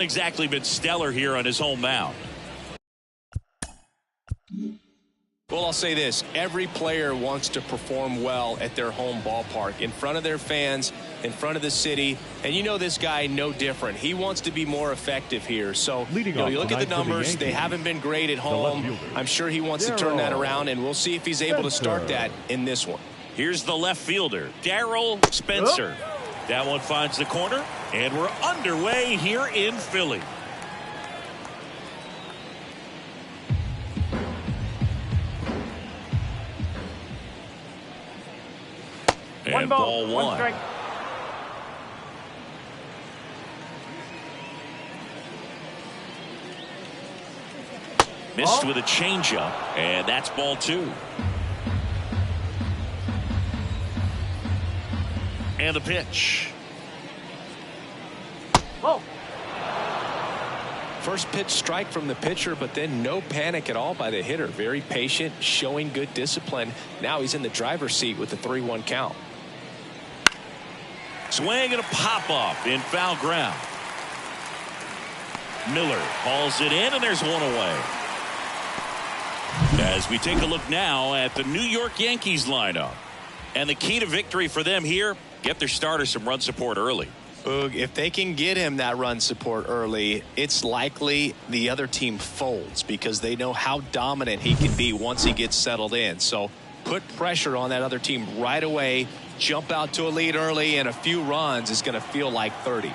Exactly been stellar here on his home mound. Well, I'll say this. Every player wants to perform well at their home ballpark, in front of their fans, in front of the city. And you know this guy no different. He wants to be more effective here. So, you look at the numbers. They haven't been great at home. I'm sure he wants to turn that around, and we'll see if he's able to start that in this one. Here's the left fielder, Darrell Spencer. That one finds the corner, and we're underway here in Philly. And ball one. Strike. Missed with a changeup, and that's ball two. And a pitch. Oh. First pitch strike from the pitcher, but then no panic at all by the hitter. Very patient, showing good discipline. Now he's in the driver's seat with the 3-1 count. Swing and a pop-up in foul ground. Miller hauls it in, and there's one away. As we take a look now at the New York Yankees lineup. And the key to victory for them here, get their starter some run support early. If they can get him that run support early, it's likely the other team folds because they know how dominant he can be once he gets settled in. So put pressure on that other team right away. Jump out to a lead early, and a few runs is going to feel like 30.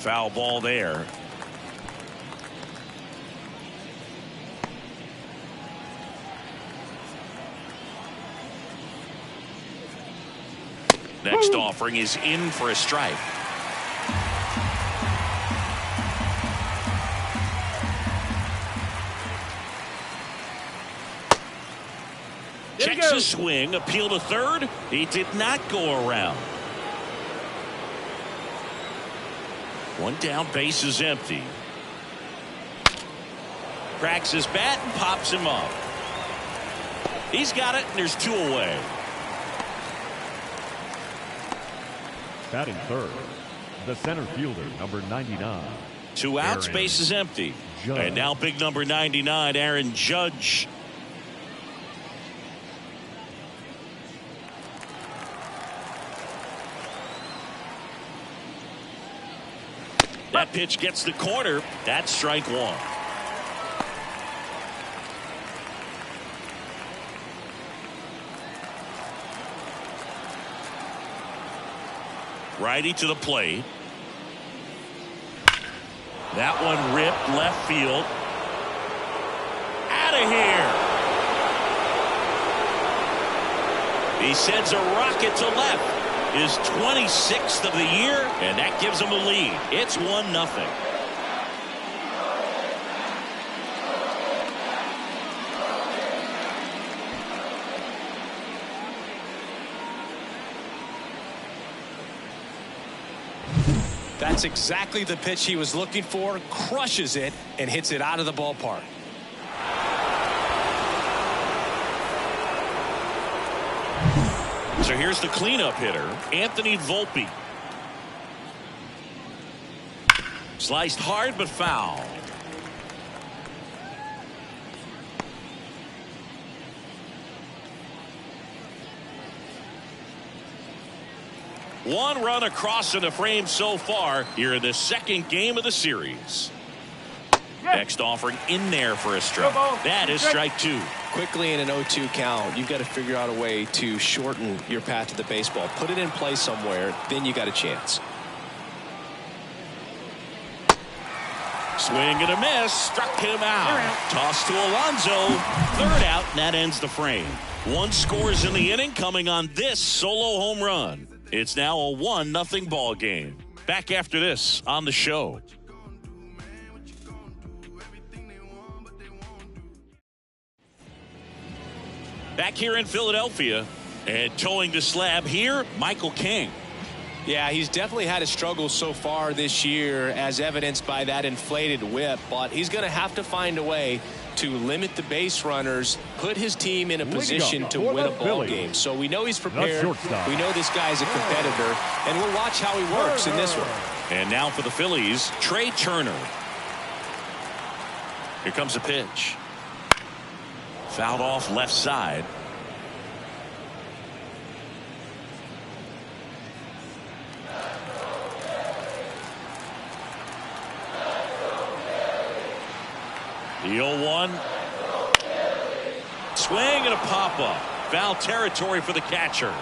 Foul ball there. Next offering is in for a strike. Checks a swing, appeal to third. He did not go around. One down, base is empty. Cracks his bat and pops him up. He's got it, and there's two away. Batting third, the center fielder, number 99. Two outs, base is empty. Judge. And now big number 99, Aaron Judge. That pitch gets the corner. That's strike one. Righty to the plate. That one ripped left field. Out of here. He sends a rocket to left. His 26th of the year, and that gives him a lead. It's 1-0. That's exactly the pitch he was looking for. Crushes it and hits it out of the ballpark. So here's the cleanup hitter, Anthony Volpe. Sliced hard but foul. One run across in the frame so far here in the second game of the series. Next offering in there for a strike. That is strike two. Quickly in an 0-2 count, you've got to figure out a way to shorten your path to the baseball. Put it in play somewhere, then you got a chance. Swing and a miss. Struck him out. Toss to Alonso. Third out, and that ends the frame. One scores in the inning coming on this solo home run. It's now a 1-0 ball game. Back after this on the show. Back here in Philadelphia, and towing the slab here, Michael King. Yeah, he's definitely had a struggle so far this year, as evidenced by that inflated whip, but he's going to have to find a way to limit the base runners, put his team in a position to win a ball game. So we know he's prepared. We know this guy's a competitor, and we'll watch how he works in this one. And now for the Phillies, Trey Turner. Here comes a pitch. Fouled off left side. The 0-1. Swing and a pop-up. Foul territory for the catcher.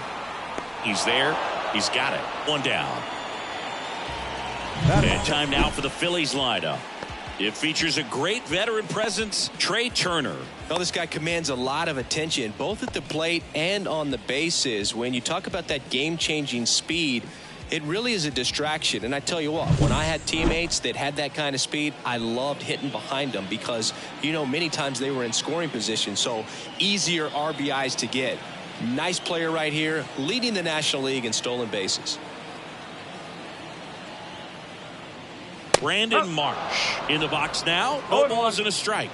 He's there. He's got it. One down. And time now for the Phillies lineup. It features a great veteran presence, Trey Turner. Well, this guy commands a lot of attention, both at the plate and on the bases. When you talk about that game-changing speed, it really is a distraction. And I tell you what, when I had teammates that had that kind of speed, I loved hitting behind them because, you know, many times they were in scoring position, so easier RBIs to get. Nice player right here, leading the National League in stolen bases. Brandon Marsh in the box now. No balls and a strike.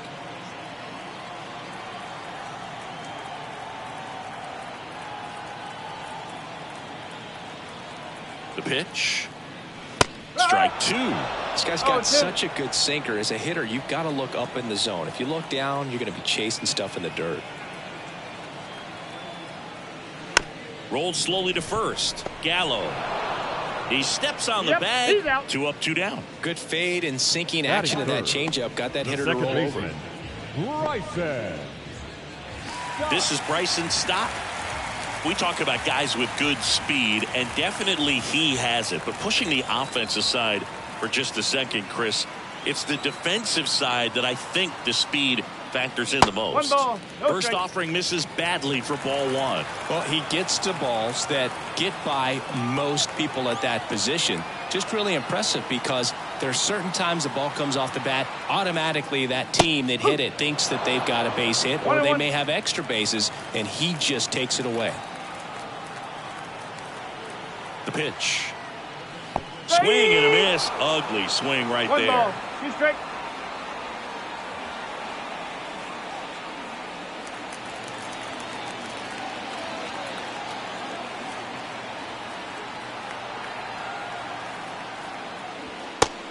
The pitch. Strike two. This guy's got such a good sinker. As a hitter, you've got to look up in the zone. If you look down, you're going to be chasing stuff in the dirt. Rolled slowly to first. Gallo. He steps on the bag. 2 up, 2 down. Good fade and sinking action of that changeup. Got that hitter to roll over. Bryson. This is Bryson's stop. We talk about guys with good speed, and definitely he has it. But pushing the offensive side for just a second, Chris, it's the defensive side that I think the speed factors in the most. First offering misses badly for ball one. Well, he gets to balls that get by most people at that position. Just really impressive because there are certain times the ball comes off the bat, automatically that team that hit it thinks that they've got a base hit, or they may have extra bases, and he just takes it away. The pitch. Swing and a miss. Ugly swing right there.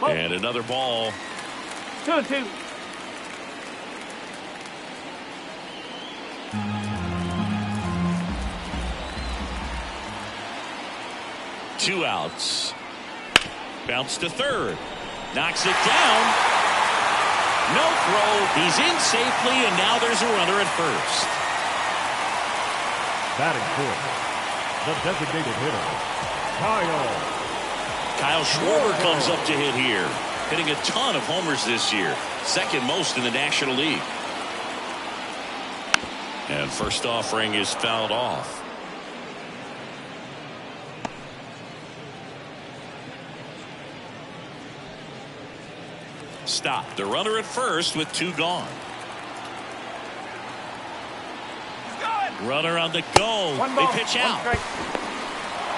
And another ball. 2-2. Two outs. Bounce to third. Knocks it down. No throw. He's in safely, and now there's a runner at first. Batting fourth, the designated hitter, Kyle Schwarber comes up to hit here. Hitting a ton of homers this year. Second most in the National League. And first offering is fouled off. Stop. The runner at first with 2 gone. Runner on the go. They pitch out.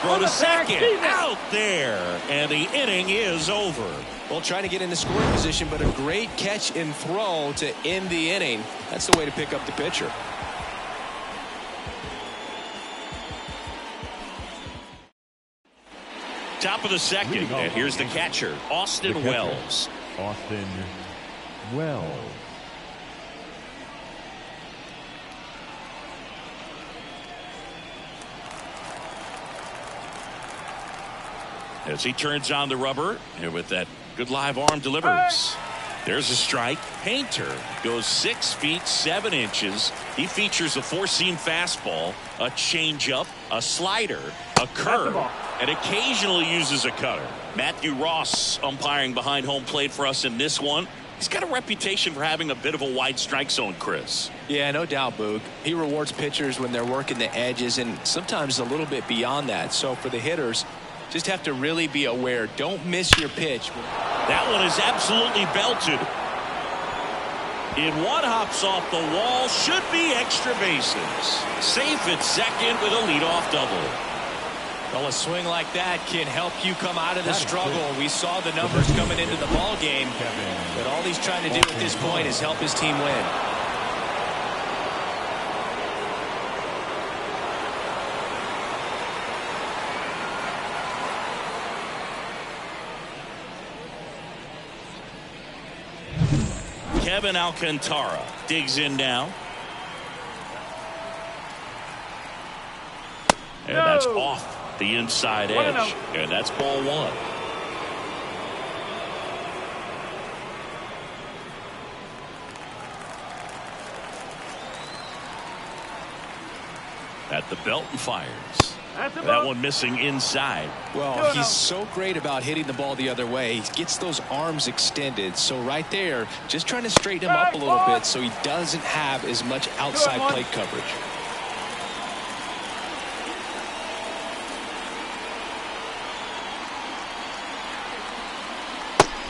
Throw to second. Out there. And the inning is over. Well, trying to get in the scoring position, but a great catch and throw to end the inning. That's the way to pick up the pitcher. Top of the second. And here's the catcher, Austin Wells. Austin Wells. As he turns on the rubber, and with that good live arm delivers. There's a strike. Painter goes 6 feet 7 inches. He features a 4-seam fastball, a changeup, a slider, a curve, and occasionally uses a cutter. Matthew Ross umpiring behind home plate for us in this one. He's got a reputation for having a bit of a wide strike zone, Chris. Yeah, no doubt, Boog. He rewards pitchers when they're working the edges and sometimes a little bit beyond that. So for the hitters, just have to really be aware. Don't miss your pitch. That one is absolutely belted. One hops off the wall. Should be extra bases. Safe at second with a leadoff double. Well, a swing like that can help you come out of the struggle. We saw the numbers coming into the ball game, but all he's trying to do at this point is help his team win. Kevin Alcantara digs in now. And that's off the inside edge. And that's ball one. At the belt and fires. That one missing inside. Well, he's so great about hitting the ball the other way. He gets those arms extended. So right there, just trying to straighten him up a little bit so he doesn't have as much outside plate coverage.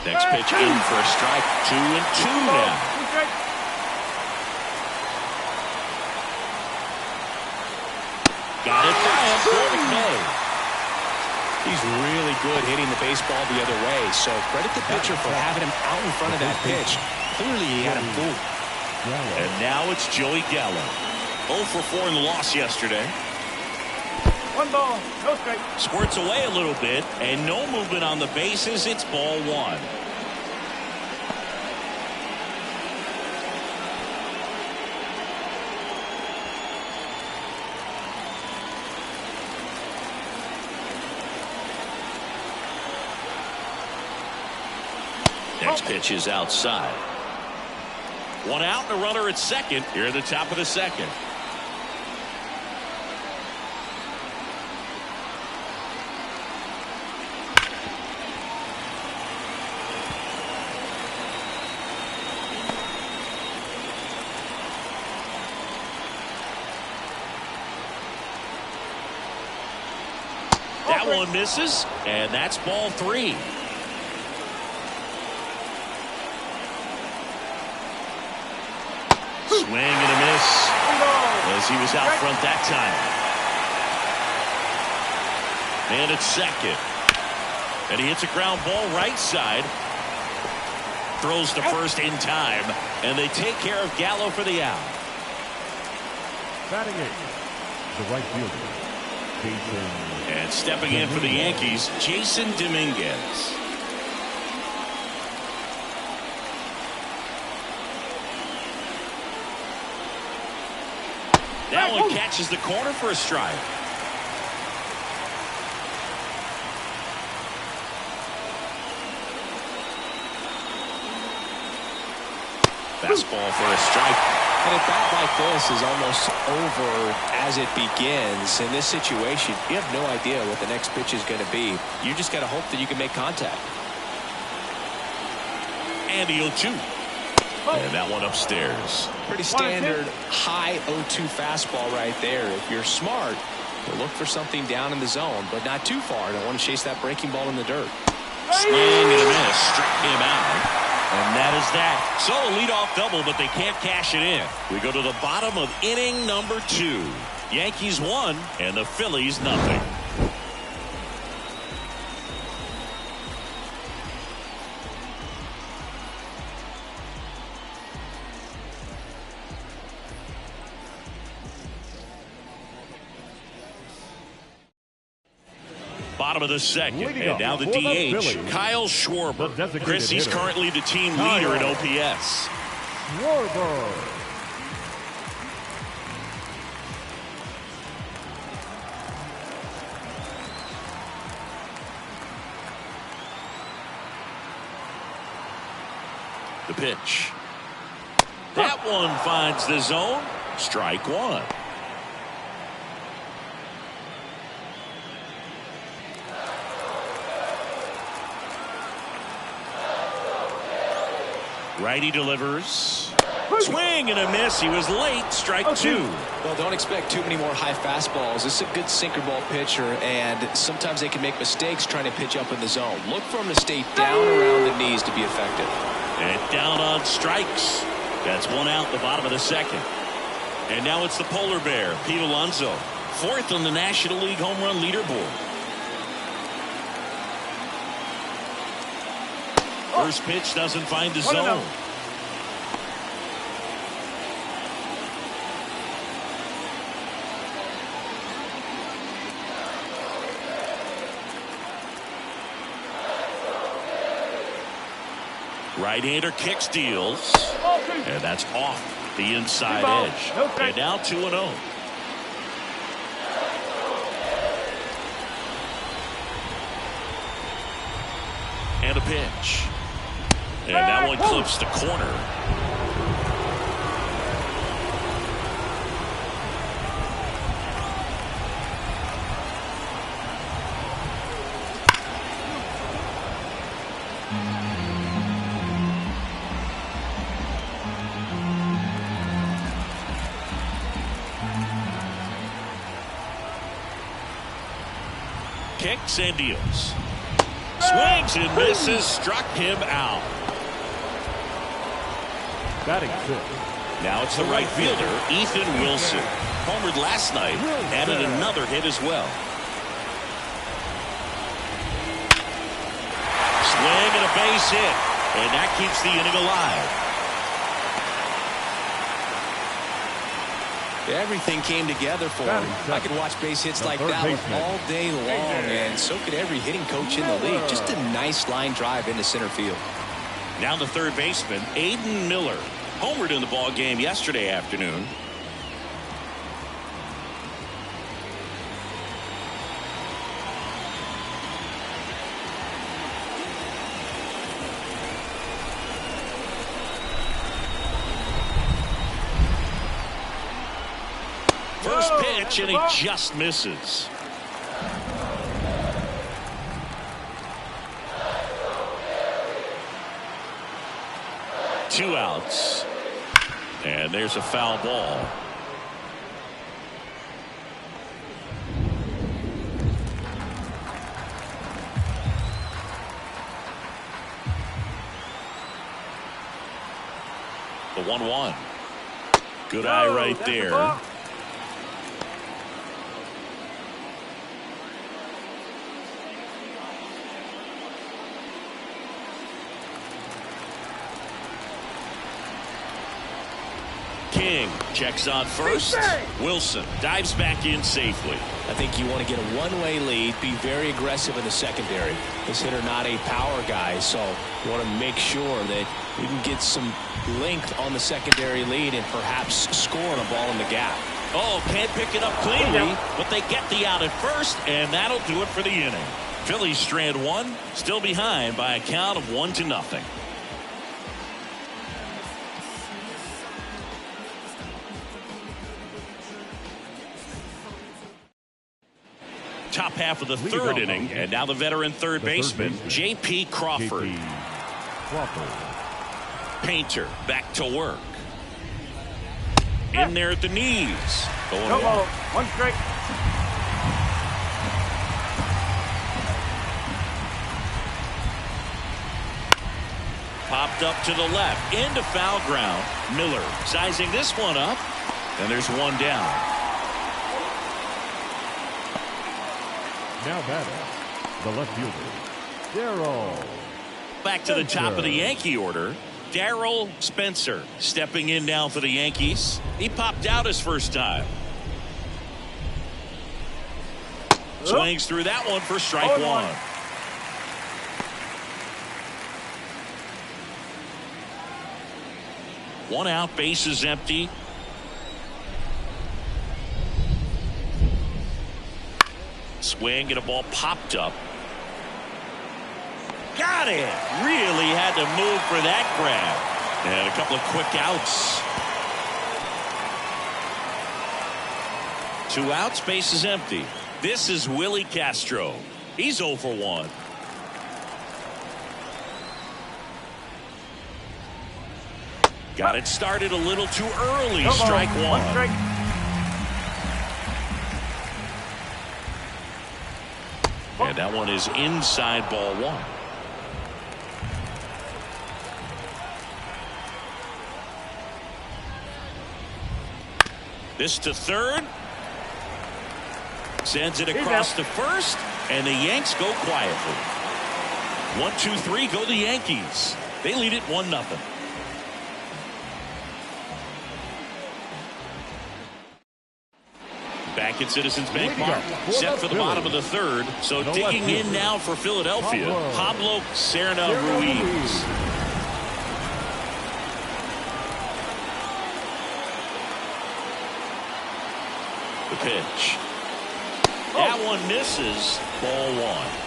Next pitch in for a strike. 2-2 now. Got it by him for the K. He's really good hitting the baseball the other way. So credit the pitcher for having him out in front of that pitch. Clearly he had him fooled. And now it's Joey Gallo. 0 for 4 in the loss yesterday. 1 ball, no strike. Squirts away a little bit, and no movement on the bases. It's ball one. Next pitch is outside. One out and a runner at second here at the top of the second. That one misses, and that's ball three. Swing and a miss as he was out front that time. And it's second. And he hits a ground ball right side. Throws to first in time. And they take care of Gallo for the out. Batting eighth, the right fielder, Jason. And stepping in for the Yankees, Jason Dominguez. That one catches the corner for a strike. Fastball for a strike. And a bat like this is almost over as it begins. In this situation, you have no idea what the next pitch is going to be. You just got to hope that you can make contact. And the 0-2. And that one upstairs. Pretty standard high 0-2 fastball right there. If you're smart, you'll look for something down in the zone, but not too far. Don't want to chase that breaking ball in the dirt. Swing and a miss. Struck him out. And that is that. So a leadoff double, but they can't cash it in. We go to the bottom of inning number 2. Yankees 1 and the Phillies nothing. Bottom of the second, and now the DH, Kyle Schwarber. Chris, he's currently the team leader in OPS. Schwarber. The pitch. That one finds the zone. Strike one. Righty delivers. Swing and a miss. He was late. Strike two. Well, don't expect too many more high fastballs. This is a good sinker ball pitcher, and sometimes they can make mistakes trying to pitch up in the zone. Look for him to stay down around the knees to be effective. And down on strikes. That's one out the bottom of the second. And now it's the polar bear, Pete Alonso. 4th on the National League home run leaderboard. First pitch doesn't find the 1-0. zone. Right-hander kicks, deals, and that's off the inside edge. And now 2-0. And a pitch. And that one clips the corner. Kicks and deals. Swings and misses. Struck him out. Batting fifth. Now it's the right fielder, Ethan Wilson. Homered last night. Added another hit as well. Swing and a base hit. And that keeps the inning alive. Everything came together for him. I could watch base hits like that one all day long, and so could every hitting coach in the league. Just a nice line drive into center field. Now the third baseman, Aiden Miller. Homered in the ball game yesterday afternoon. First pitch, and he just misses. Two outs. And there's a foul ball. The 1-1. Good eye right there. King checks on first. Wilson dives back in safely. I think you want to get a one-way lead, be very aggressive in the secondary. This hitter not a power guy, so you want to make sure that you can get some length on the secondary lead and perhaps score on a ball in the gap. Oh, can't pick it up cleanly, but they get the out at first, and that'll do it for the inning. Phillies strand one, still behind by a count of 1-0. Top half of the third inning, and now the veteran third baseman, J.P. Crawford. Painter back to work. In there at the knees. Going No ball. One strike. Popped up to the left. Into foul ground. Miller sizing this one up. And there's one down. Now batting, the left fielder, Darryl. Back to the top of the Yankee order. Darryl Spencer stepping in now for the Yankees. He popped out his first time. Swings through that one for strike one. One out, bases empty. Swing and a ball popped up. Got it. Really had to move for that grab. And a couple of quick outs. 2 outs, base is empty. This is Willie Castro. He's 0 for 1. Got it started a little too early. Strike one. Strike. And that one is inside ball one. This to third. Sends it across to first. And the Yanks go quietly. 1-2-3 go the Yankees. They lead it 1-0. Back at Citizens Bank Park, set for the bottom of the third. So digging in now for Philadelphia, Pablo Serna Ruiz. The pitch. That one misses. Ball 1.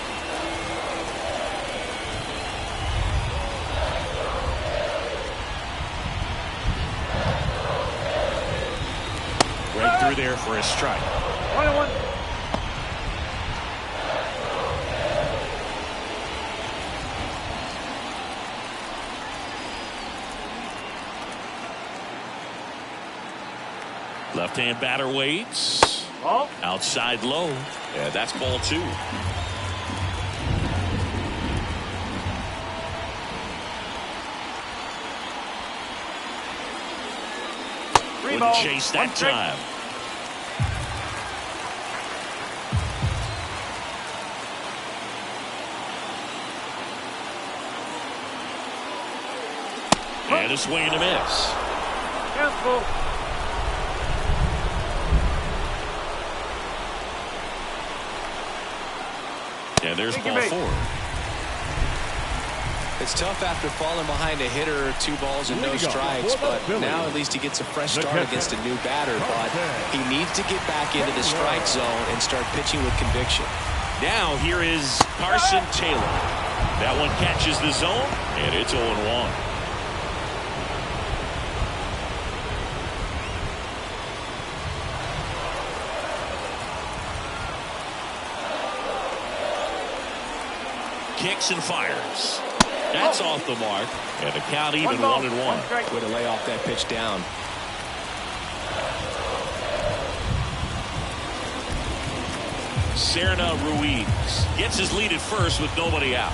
Right through there for a strike. 1-1. Left-hand batter waits. Ball. Outside low. Yeah, that's ball 2. Wouldn't chase that time. And a swing and a miss. Careful. And there's ball 4. It's tough after falling behind a hitter, 2 balls and no strikes, but now at least he gets a fresh start against a new batter. But he needs to get back into the strike zone and start pitching with conviction. Now here is Carson Taylor. That one catches the zone, and it's 0-1. Kicks and fires. That's off the mark. And the count even 1-1. Way to lay off that pitch down. Serna Ruiz gets his lead at first with nobody out.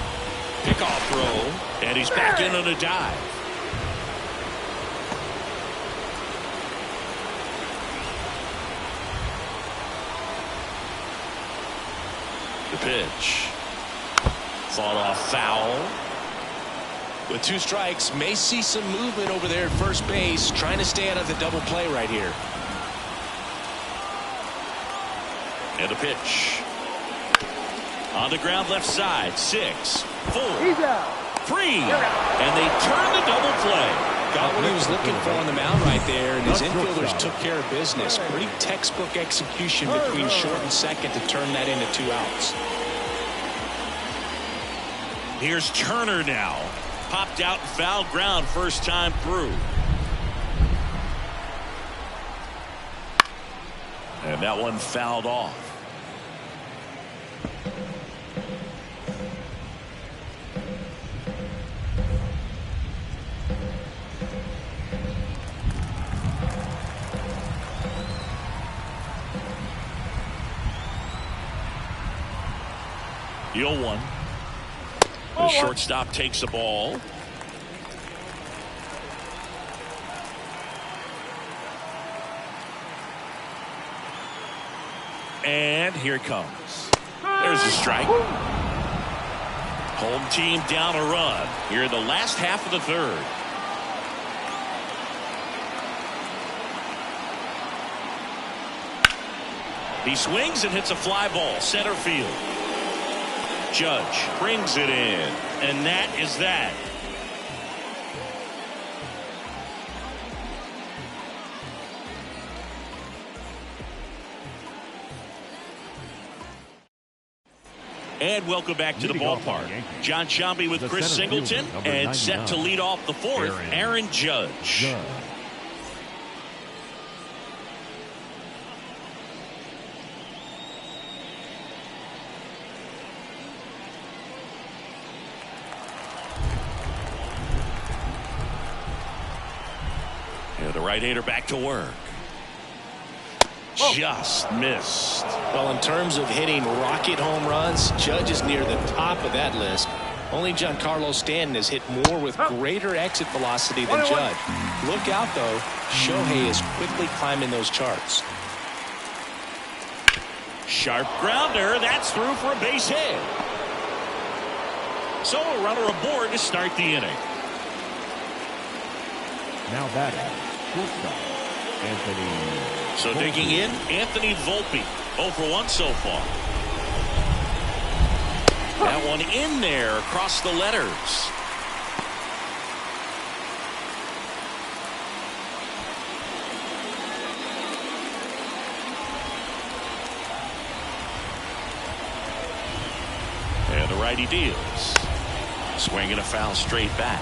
Pickoff throw, and he's back in on a dive. The pitch. Fought off foul. With 2 strikes, may see some movement over there at first base, trying to stay out of the double play right here. And the pitch. On the ground left side. 6, 4, 3. And they turn the double play. Got what he was looking for on the mound right there, and his infielders took care of business. Pretty textbook execution between short and second to turn that into 2 outs. Here's Turner now. Popped out foul ground first time through. And that one fouled off. The 0-1. The shortstop takes the ball. And here it comes. There's a strike. Home team down a run here in the last half of the third. He swings and hits a fly ball center field. Judge brings it in, and that is that. And welcome back to the ballpark. John Sciambi with Chris Singleton, and set to lead off the fourth, Aaron Judge. The right-hander back to work. Just missed. Well, in terms of hitting rocket home runs, Judge is near the top of that list. Only Giancarlo Stanton has hit more with greater exit velocity than Judge. Look out, though. Shohei is quickly climbing those charts. Sharp grounder. That's through for a base hit. So a runner aboard to start the inning. Now batting, shortstop, Anthony. So digging in, Anthony Volpe. 0 for 1 so far. That one in there across the letters. And the righty deals. Swinging a foul straight back.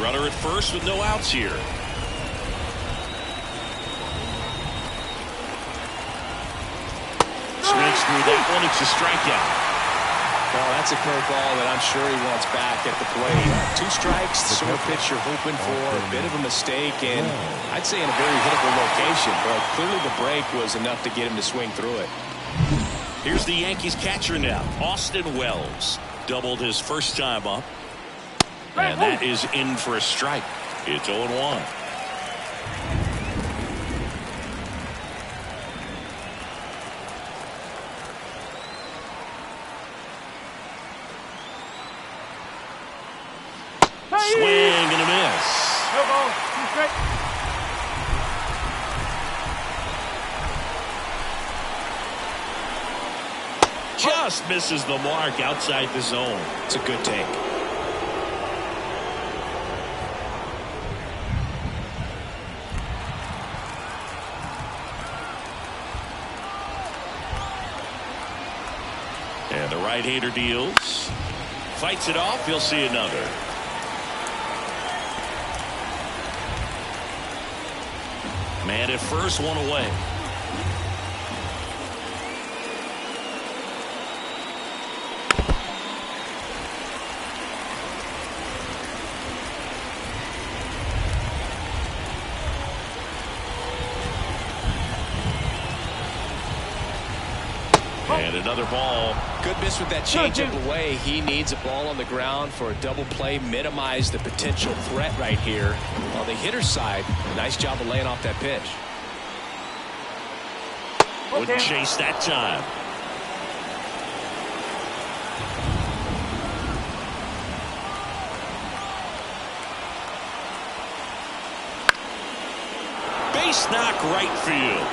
Runner at first with no outs here. Swings through that one. It's a strikeout. Well, that's a curveball that I'm sure he wants back at the plate. 2 strikes, the sort of pitch you're hoping for. A bit of a mistake, and I'd say in a very hittable location. But clearly the break was enough to get him to swing through it. Here's the Yankees catcher now, Austin Wells. Doubled his first time up. And that is in for a strike. It's 0-1. Swing and a miss. No ball. 2 straight. Just misses the mark outside the zone. It's a good take. And the right-hander deals. Fights it off. He'll see another. Man at first, 1 away. And another ball. Good miss with that changeup away. He needs a ball on the ground for a double play. Minimize the potential threat right here. On the hitter's side, nice job of laying off that pitch. Wouldn't chase that time. Base knock right field.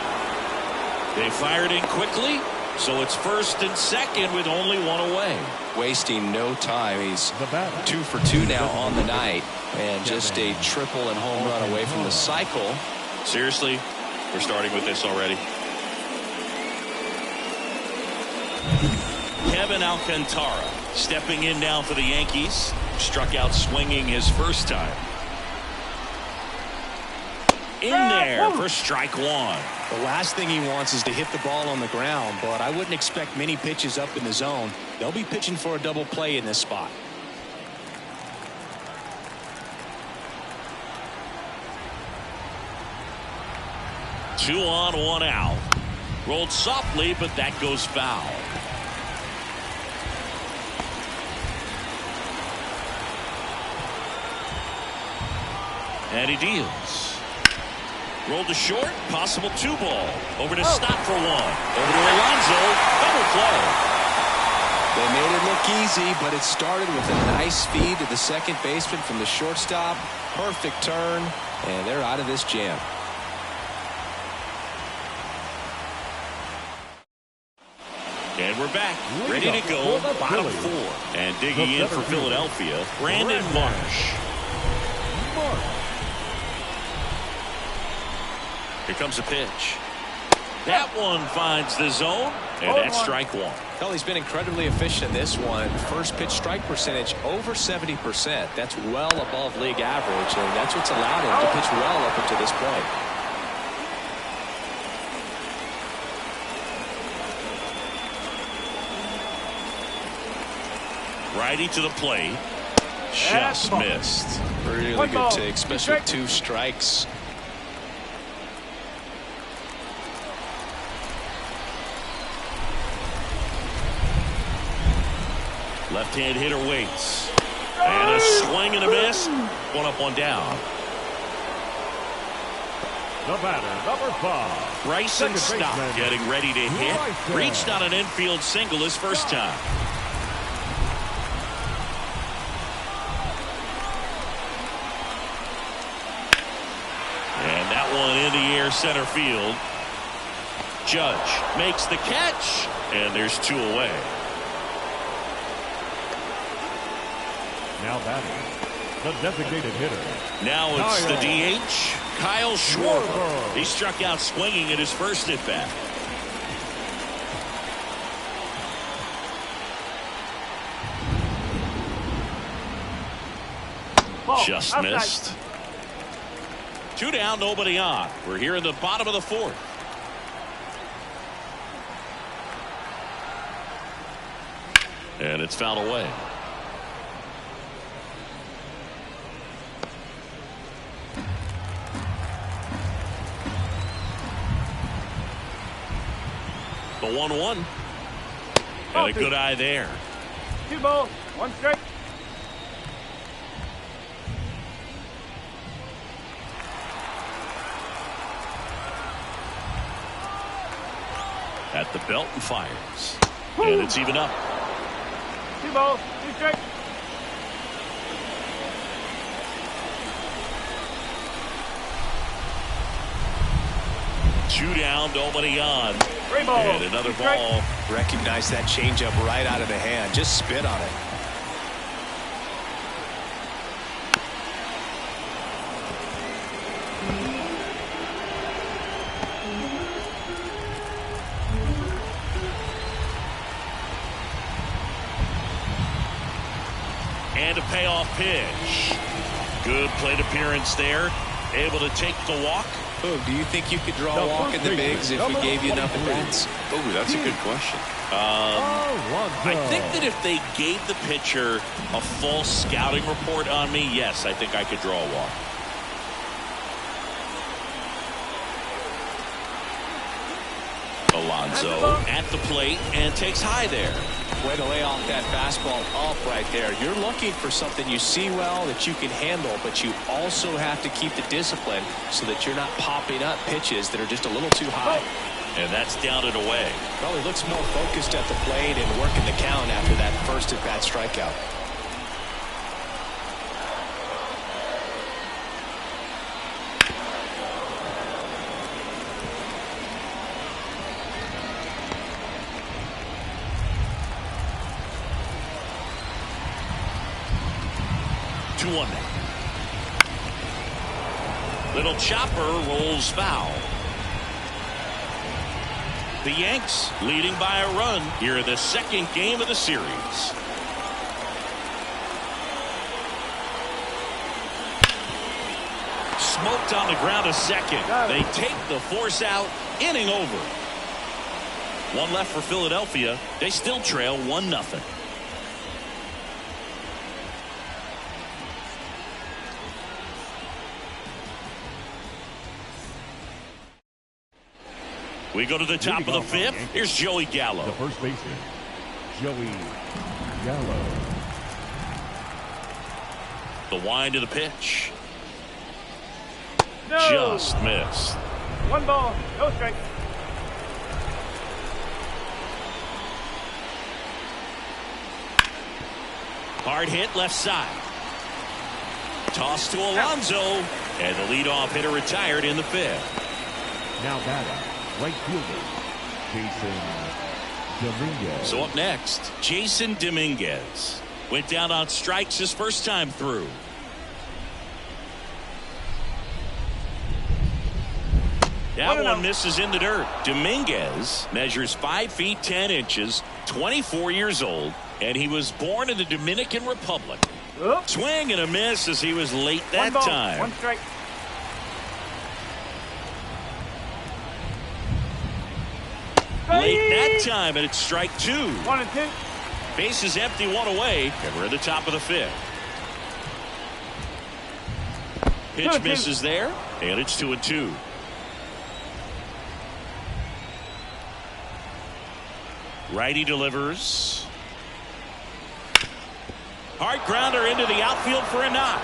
They fired in quickly. So it's first and second with only 1 away. Wasting no time. He's 2 for 2 now on the night. And just a triple and home run away from the cycle. Seriously? We're starting with this already? Kevin Alcantara stepping in now for the Yankees. Struck out swinging his first time. In there for strike 1. The last thing he wants is to hit the ball on the ground, but I wouldn't expect many pitches up in the zone. They'll be pitching for a double play in this spot. Two on, 1 out. Rolled softly, but that goes foul. And he deals. Rolled to short, possible 2-ball. Over to stop for 1. Over to Alonso, double play. They made it look easy, but it started with a nice feed to the second baseman from the shortstop. Perfect turn, and they're out of this jam. And we're back, ready to go, bottom 4. And digging in for Philadelphia, Brandon Marsh. Here comes a pitch. That one finds the zone, and that's strike 1. Well, he's been incredibly efficient in this one. First pitch strike percentage over 70%. That's well above league average, and that's what's allowed him to pitch well up until this point. Righty to the plate. Just missed. Really good take, especially with 2 strikes. Left-hand hitter waits. And a swing and a miss. 1 up, 1 down. The batter, number 5. Bryson Stott getting ready to hit. Reached on an infield single his first time. And that one in the air center field. Judge makes the catch, and there's 2 away. Now batting, the designated hitter. Now it's the DH, Kyle Schwarber. He struck out swinging at his first at bat. Just missed. 2 down, nobody on. We're here in the bottom of the 4th. And it's fouled away. The 1-1. And a good eye there. 2 balls, 1 strike. At the belt and fires. And it's even up. 2 balls, 2 strikes. Two down, nobody on. 3 balls. And another ball. Recognize that changeup right out of the hand. Just spit on it. And a payoff pitch. Good plate appearance there. Able to take the walk. Oh, do you think you could draw a walk in the bigs if we gave you enough at bats? Oh, that's a good question. I think that if they gave the pitcher a full scouting report on me, yes, I think I could draw a walk. Alonso at the plate and takes high there. Way to lay off that fastball up right there. You're looking for something you see well that you can handle, but you also have to keep the discipline so that you're not popping up pitches that are just a little too high. And that's down and away. Well, he looks more focused at the plate and working the count after that first at-bat strikeout. Little chopper rolls foul. The Yanks leading by a run here in the second game of the series. Smoked on the ground a second. They take the force out. Inning over. 1 left for Philadelphia. They still trail 1-0. We go to the top of the 5th. Here's Joey Gallo. The first baseman, Joey Gallo. The wind of the pitch. No. Just missed. 1 ball, no strike. Hard hit left side. Toss to Alonso. And the leadoff hitter retired in the 5th. Now batting, right fielder, Jason Dominguez. So up next, Jason Dominguez. Went down on strikes his first time through. That one misses in the dirt. Dominguez measures 5 feet 10 inches, 24 years old, and he was born in the Dominican Republic. Swing and a miss as he was late that 1 ball, time. 1 strike. Late that time, and it's strike 2. 1 and 2. Base is empty, 1 away, and we're at the top of the 5th. Pitch misses there, and it's 2-2. Righty delivers. Hard grounder into the outfield for a knock.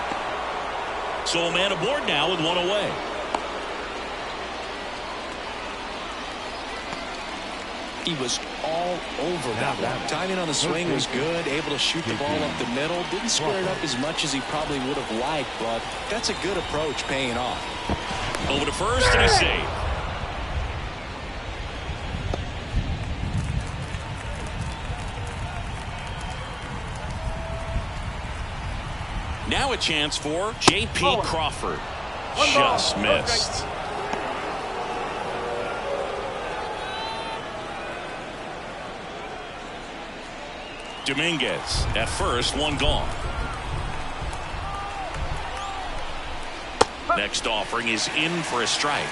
So a man aboard now with 1 away. He was all over that one. Timing on the swing was good, able to shoot the ball up the middle. Didn't square it up as much as he probably would have liked, but that's a good approach paying off. Over to first, and he's safe. Now a chance for J.P. Crawford. Just missed. Dominguez at first, one gone. Next offering is in for a strike.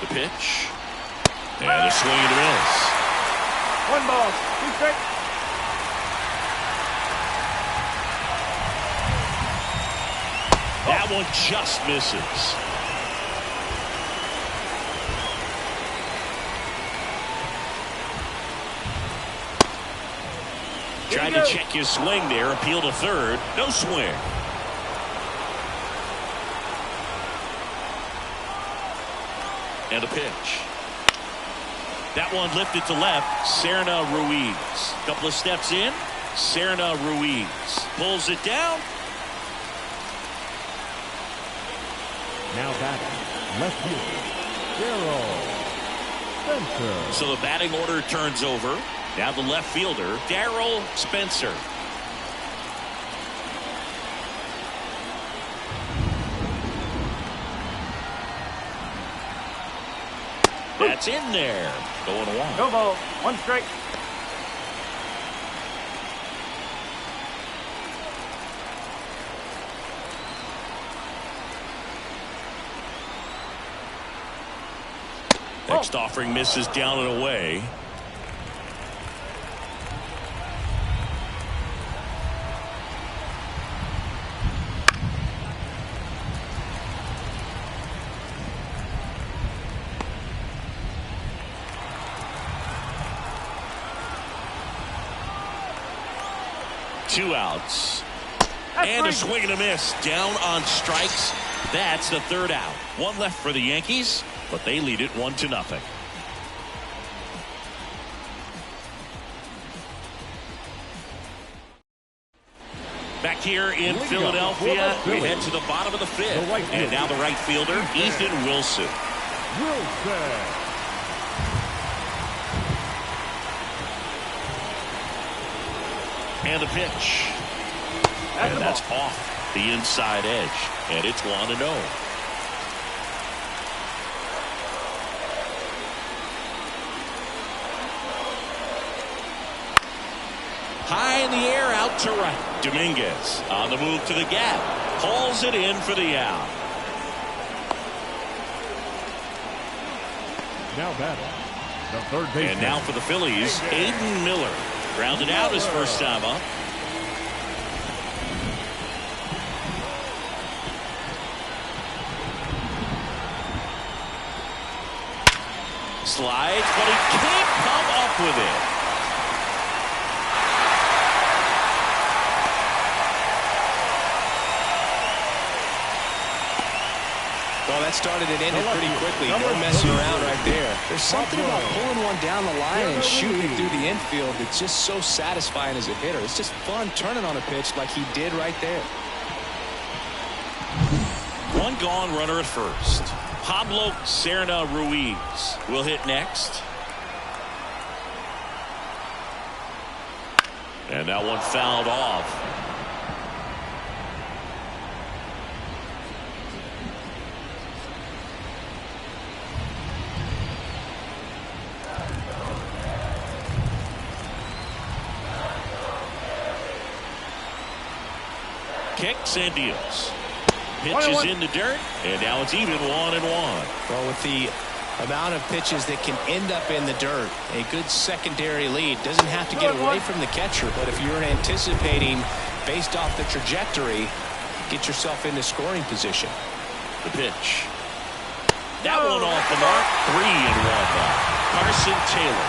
The pitch. And a swing and a miss. 1 ball, 2 strikes. That one just misses. Tried to check his swing there, appeal to third, no swing. And the pitch. That one lifted to left. Serna Ruiz. Couple of steps in. Serna Ruiz pulls it down. Now batting, left fielder, Darryl Spencer. So the batting order turns over. Now the left fielder, Darryl Spencer. That's in there. Going one. No ball, 1 strike. Next offering misses down and away. Two outs. And a swing and a miss. Down on strikes. That's the third out. One left for the Yankees, but they lead it 1-0. Back here in Philadelphia, we head to the bottom of the fifth. And now the right fielder, Ethan Wilson. And the pitch. And that's off the inside edge. And it's 1-0. High in the air, out to right. Dominguez on the move to the gap. Hauls it in for the out. Now batting, the third baseman. And now for the Phillies, Aiden Miller. Grounded out his first time up. Slides, but he can't come up with it. Well, that started and ended pretty quickly. No messing around right there. There's something about pulling one down the line and shooting it through the infield that's just so satisfying as a hitter. It's just fun turning on a pitch like he did right there. One gone, runner at first. Pablo Serna Ruiz will hit next. And that one fouled off. Kicks and deals. Pitches in the dirt, and now it's even 1-1. Well, with the amount of pitches that can end up in the dirt, a good secondary lead doesn't have to get away from the catcher, but if you're anticipating based off the trajectory, get yourself into scoring position. The pitch. That one off the mark. 3-1 now. Carson Taylor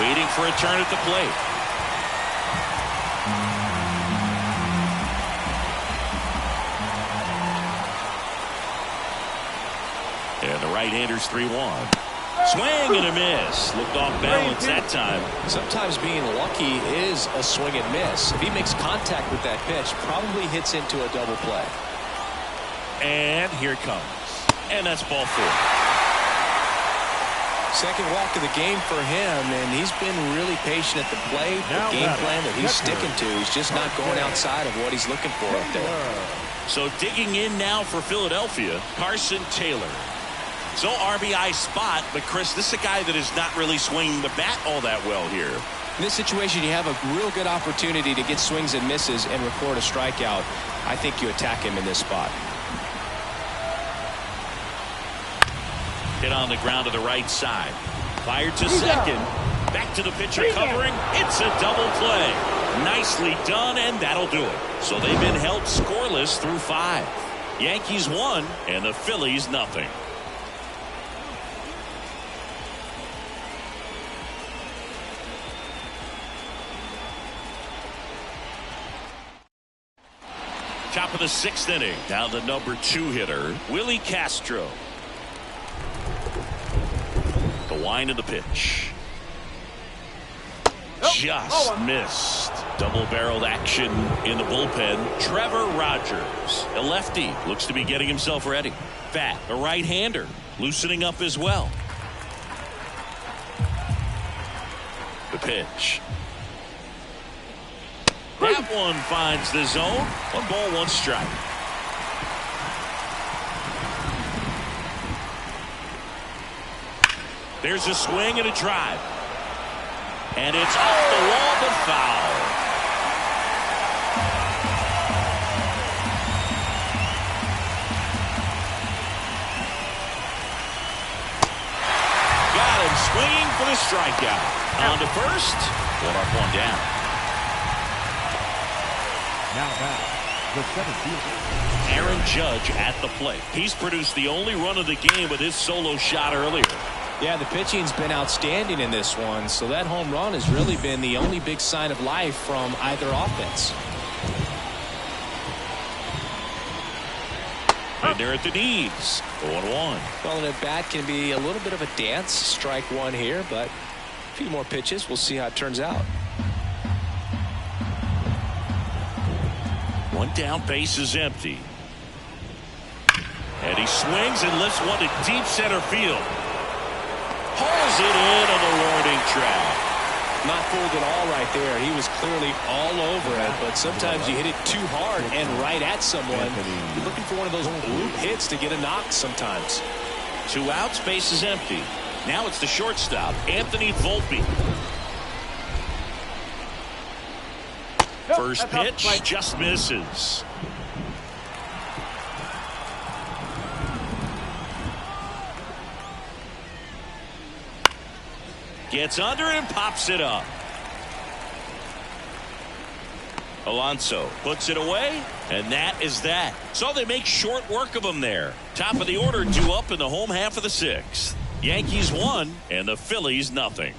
waiting for a turn at the plate. And the right-hander's 3-1. Swing and a miss. Looked off balance that time. Sometimes being lucky is a swing and miss. If he makes contact with that pitch, probably hits into a double play. And here it comes. And that's ball 4. Second walk of the game for him, and he's been really patient at the plate. The game plan that he's sticking to, he's just not going outside of what he's looking for up there. So digging in now for Philadelphia, Carson Taylor. So RBI spot, but Chris, this is a guy that is not really swinging the bat all that well here. In this situation, you have a real good opportunity to get swings and misses and record a strikeout. I think you attack him in this spot. Hit on the ground to the right side. Fired to second. Back to the pitcher covering. It's a double play. Nicely done, and that'll do it. So they've been held scoreless through 5. Yankees 1 and the Phillies nothing. Top of the 6th inning. Now the number 2 hitter, Willie Castro. The wind of the pitch. Just missed. Double-barreled action in the bullpen. Trevor Rogers, a lefty, looks to be getting himself ready. Bat, a right-hander, loosening up as well. The pitch. That one finds the zone. 1 ball, 1 strike. There's a swing and a drive. And it's off the wall, but foul. Got him swinging for the strikeout. On to first. 1 up, 1 down. Now back, the 7th fielder, Aaron Judge at the plate. He's produced the only run of the game with his solo shot earlier. Yeah, the pitching's been outstanding in this one, so that home run has really been the only big sign of life from either offense. And they're at the knees. 0-1. Well, an at-bat can be a little bit of a dance. Strike 1 here, but a few more pitches. We'll see how it turns out. 1 down, base is empty. And he swings and lifts one to deep center field. Hauls it in on the warning track. Not fooled at all right there. He was clearly all over it, but sometimes you hit it too hard and right at someone. You're looking for one of those loop hits to get a knock sometimes. 2 outs, base is empty. Now it's the shortstop, Anthony Volpe. First pitch just misses. Gets under it and pops it up. Alonso puts it away, and that is that. So they make short work of him there. Top of the order due up in the home half of the 6th. Yankees 1 and the Phillies nothing.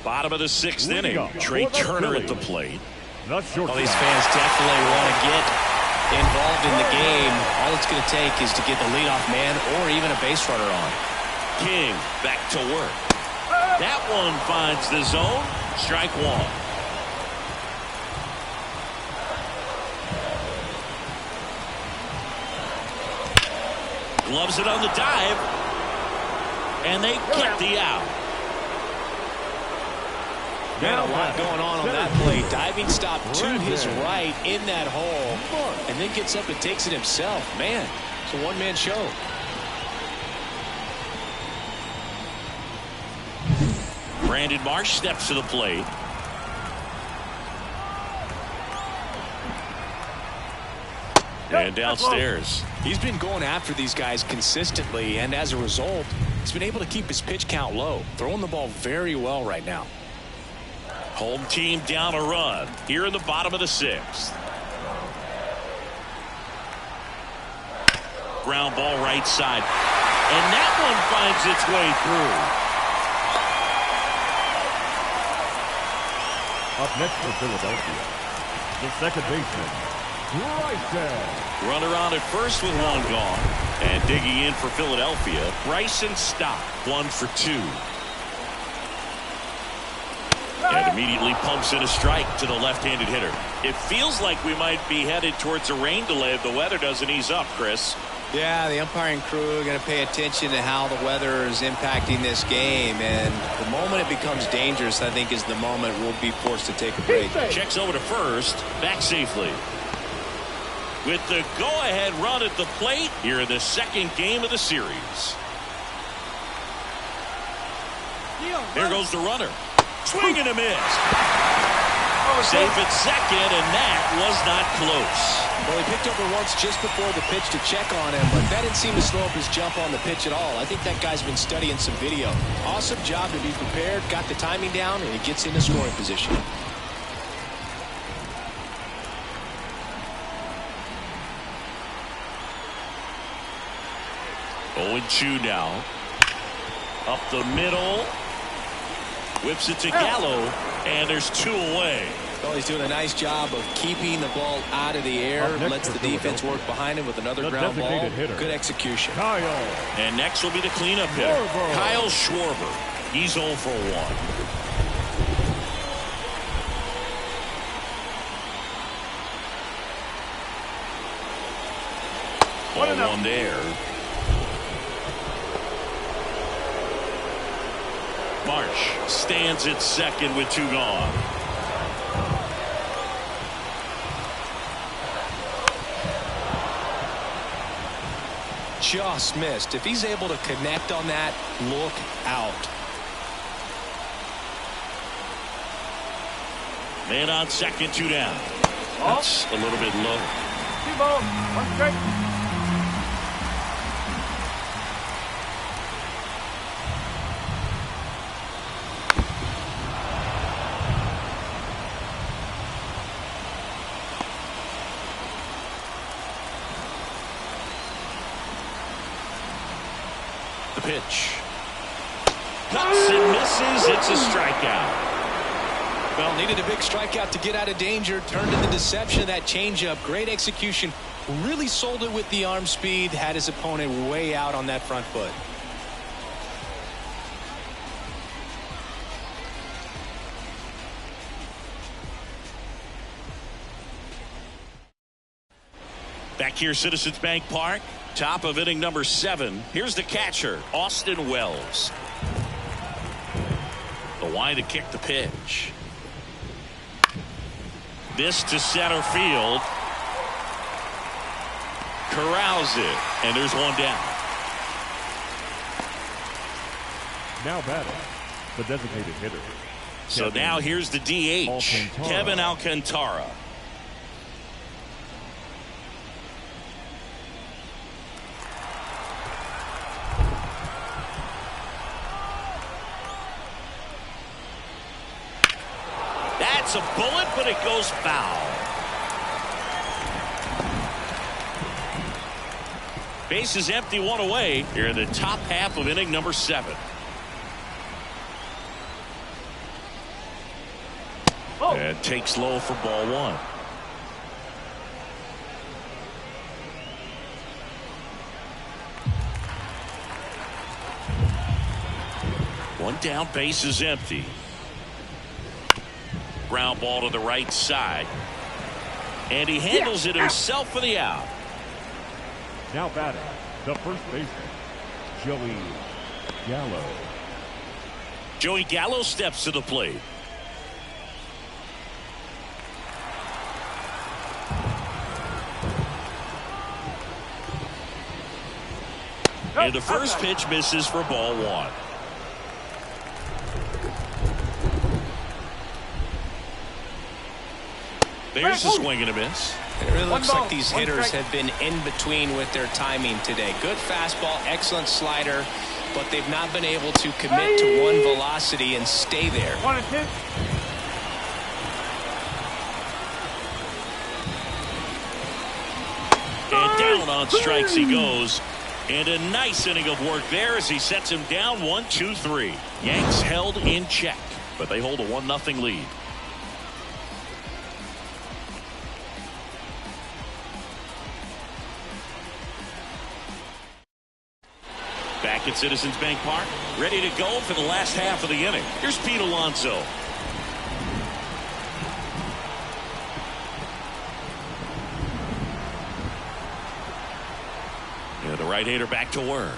Bottom of the 6th inning. Trey Turner at the plate. Well, these fans definitely want to get involved in the game. All it's going to take is to get the leadoff man or even a base runner on. King back to work. That one finds the zone. Strike 1. Gloves it on the dive. And they get the out. Man, a lot going on that play. Diving stop to his right in that hole, and then gets up and takes it himself. Man, it's a one-man show. Brandon Marsh steps to the plate. And downstairs. He's been going after these guys consistently, and as a result, he's been able to keep his pitch count low. Throwing the ball very well right now. Home team down a run here in the bottom of the 6th. Ground ball right side. And that one finds its way through. Up next for Philadelphia, the second baseman, Bryson. Runner on at first with one gone. And digging in for Philadelphia, Bryson Stott, 1 for 2. And immediately pumps in a strike to the left-handed hitter. It feels like we might be headed towards a rain delay if the weather doesn't ease up, Chris. Yeah, the umpiring crew are going to pay attention to how the weather is impacting this game. And the moment it becomes dangerous, I think, is the moment we'll be forced to take a break. Checks over to first, back safely. With the go-ahead run at the plate here in the second game of the series. There goes the runner. Swing and a miss. Safe at second, and that was not close. Well, he picked over once just before the pitch to check on him, but that didn't seem to slow up his jump on the pitch at all. I think that guy's been studying some video. Awesome job to be prepared, got the timing down, and he gets into scoring position. Oh, and 2 now. Up the middle. Whips it to Gallo, and there's 2 away. Well, he's doing a nice job of keeping the ball out of the air. Lets the defense work behind him with another ground ball. Good execution. Kyle. And next will be the cleanup hitter, Kyle Schwarber. He's 0 for 1. 1 there. Marsh stands at second with 2 gone. Just missed. If he's able to connect on that, look out. Man on second, 2 down. That's a little bit low. 2 balls, 1 strike. Pitch. Cuts and misses. It's a strikeout. Well, needed a big strikeout to get out of danger. Turned in the deception of that changeup. Great execution. Really sold it with the arm speed. Had his opponent way out on that front foot. Back here, Citizens Bank Park. Top of inning number 7. Here's the catcher, Austin Wells. The line to kick the pitch. This to center field. Corrals it, and there's 1 down. Now batting, the designated hitter. So now here's the DH, Kevin Alcantara. That's a bullet, but it goes foul. Base is empty, 1 away here in the top half of inning number 7. And takes low for ball 1. One down, base is empty. Ground ball to the right side. And he handles it himself for the out. Now batting, the first baseman, Joey Gallo. Joey Gallo steps to the plate. And the first pitch misses for ball 1. There's a swing and a miss. It really looks like these hitters have been in between with their timing today. Good fastball, excellent slider, but they've not been able to commit to one velocity and stay there. 1 and 2. And down on strikes he goes. And a nice inning of work there as he sets him down 1-2-3. Yanks held in check, but they hold a 1-0 lead. back at Citizens Bank Park, ready to go for the last half of the inning. Here's Pete Alonso. Yeah, the right-hander back to work.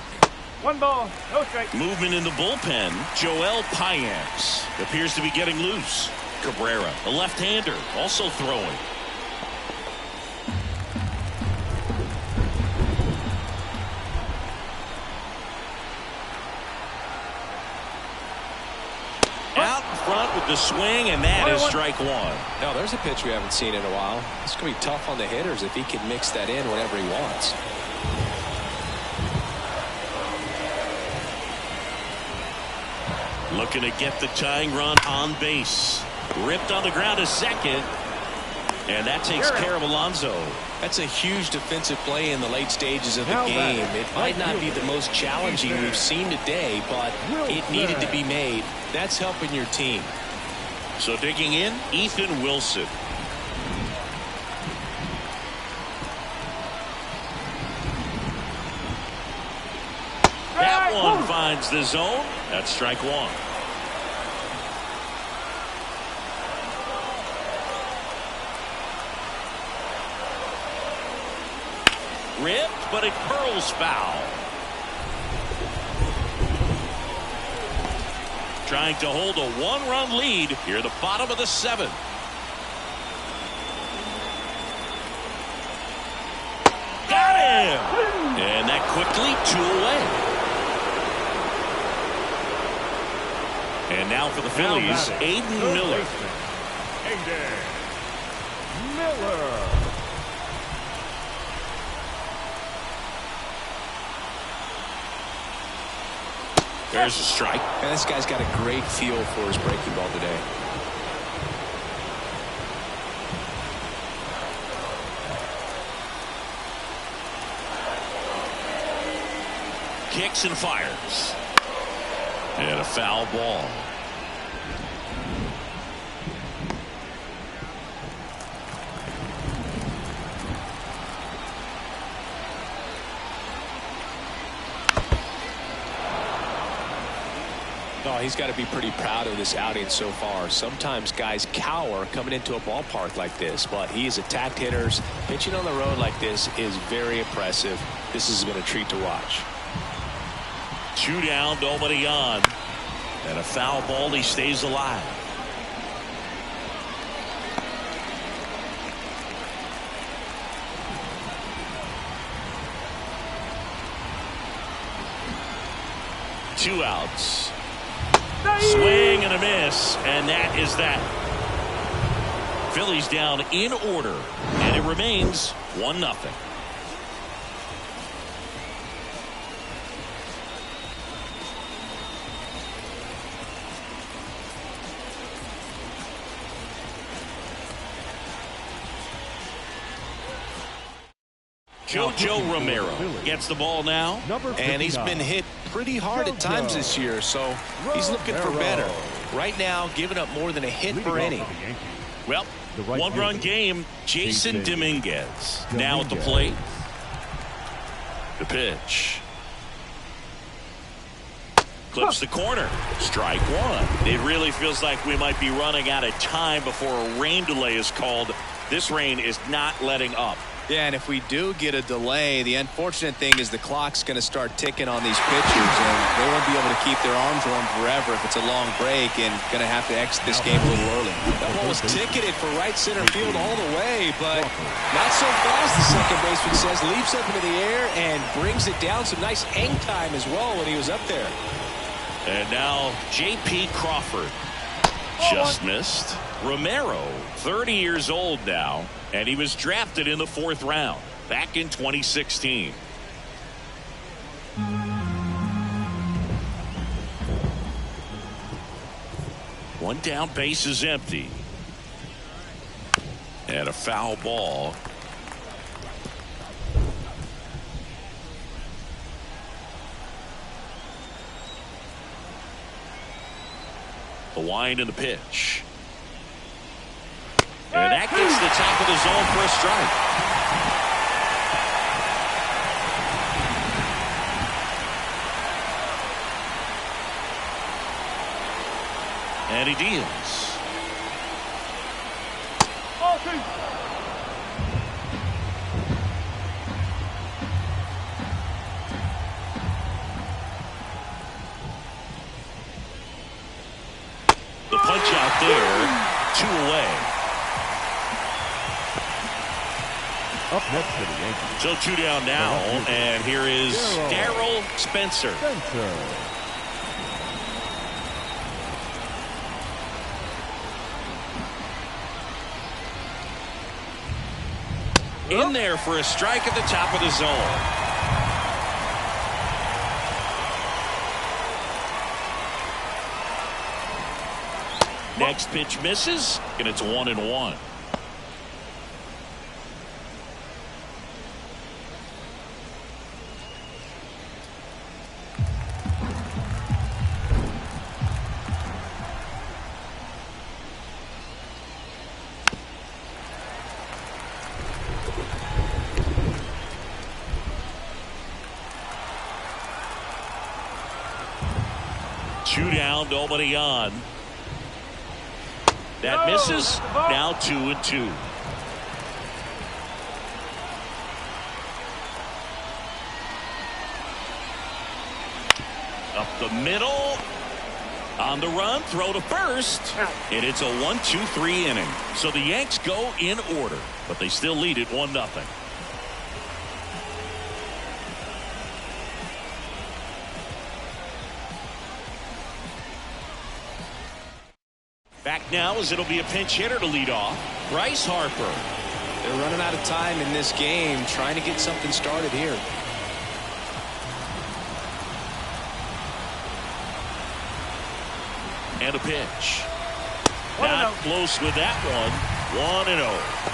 1 ball, no strike. Movement in the bullpen. Joel Payamps appears to be getting loose. Cabrera, a left-hander, also throwing. Out in front with the swing, and that is strike one. Now, there's a pitch we haven't seen in a while. It's going to be tough on the hitters if he can mix that in whenever he wants. Looking to get the tying run on base. Ripped on the ground to second. And that takes care of Alonso. That's a huge defensive play in the late stages of the game. It might not be the most challenging we've seen today, but it needed to be made. That's helping your team. So digging in, Ethan Wilson. That one finds the zone. That's strike one. Ripped, but it curls foul. Trying to hold a one-run lead here at the bottom of the seventh. Got him! And that quickly 2 away. And now for the Phillies, Aiden Miller. Aiden Miller. There's a strike. And this guy's got a great feel for his breaking ball today. Kicks and fires. And a foul ball. Oh, he's got to be pretty proud of this outing so far. Sometimes guys cower coming into a ballpark like this, but he has attacked hitters. Pitching on the road like this is very impressive. This has been a treat to watch. 2 down, nobody on. And a foul ball, he stays alive. Two outs. Swing and a miss, and that is that. Phillies down in order, and it remains 1-0. Jojo Romero gets the ball now, and he's been hit pretty hard at times this year, so he's looking for better. Right now, giving up more than a hit per inning. Well, one-run game. Jason Dominguez now at the plate. The pitch. Clips the corner. Strike one. It really feels like we might be running out of time before a rain delay is called. This rain is not letting up. Yeah, and if we do get a delay, the unfortunate thing is the clock's going to start ticking on these pitchers, and they won't be able to keep their arms warm forever if it's a long break, and going to have to exit this game a little early. That ball was ticketed for right center field all the way, but not so fast, the second baseman says. Leaps up into the air and brings it down. Some nice hang time as well when he was up there. And now J.P. Crawford just missed. Romero, 30 years old now, and he was drafted in the 4th round back in 2016. One down, base is empty. And a foul ball. The wind and the pitch. And that gets the top of the zone for a strike. And he deals. Ball 2. The punch out there, 2 away. Up next for the Yankees. So 2 down now, and here is Darryl Spencer. In there for a strike at the top of the zone. Next pitch misses, and it's 1-1. Two down, nobody on. That misses. Now 2-2. Up the middle. On the run, throw to first. And it's a 1-2-3 inning. So the Yanks go in order, but they still lead it 1-0. Back now as it'll be a pinch hitter to lead off. Bryce Harper. They're running out of time in this game, trying to get something started here. And a pitch. Not close with that one. 1-0.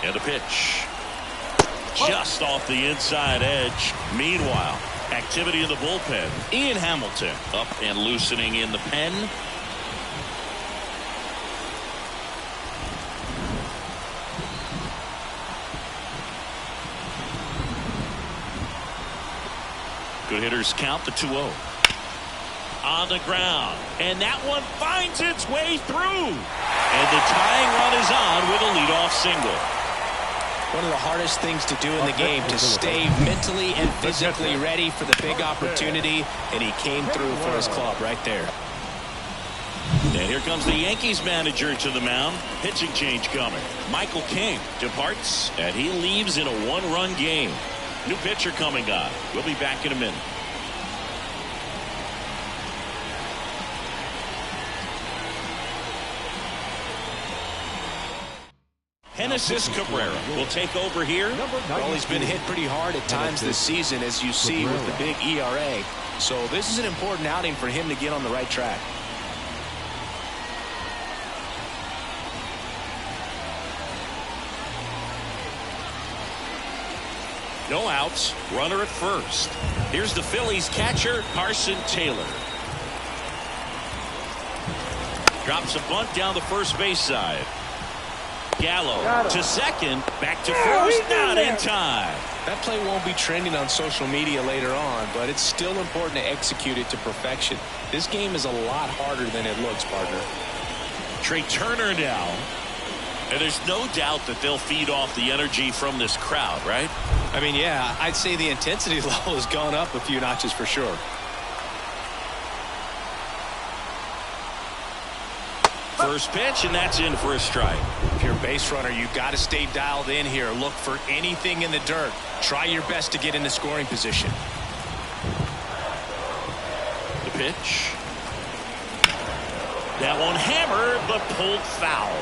And a pitch. Just off the inside edge. Meanwhile, activity in the bullpen. Ian Hamilton up and loosening in the pen. Good hitters count the 2-0. On the ground. And that one finds its way through. And the tying run is on with a leadoff single. One of the hardest things to do in the game, to stay mentally and physically ready for the big opportunity, and he came through for his club right there. And here comes the Yankees manager to the mound. Pitching change coming. Michael King departs, and he leaves in a 1-run game. New pitcher coming on. We'll be back in a minute. Genesis Cabrera will take over here. Well, he's been hit pretty hard at times this season, as you see with the big ERA. So this is an important outing for him to get on the right track. No outs. Runner at first. Here's the Phillies catcher, Carson Taylor. Drops a bunt down the first base side. Gallo to second, back to first, not in time. That play won't be trending on social media later on, but it's still important to execute it to perfection. This game is a lot harder than it looks, partner. Trey Turner now. And there's no doubt that they'll feed off the energy from this crowd, right? I mean, yeah, I'd say the intensity level has gone up a few notches for sure. First pitch, and that's in for a strike. If you're a base runner, you got to stay dialed in here. Look for anything in the dirt. Try your best to get in the scoring position. The pitch. That one hammered, but pulled foul.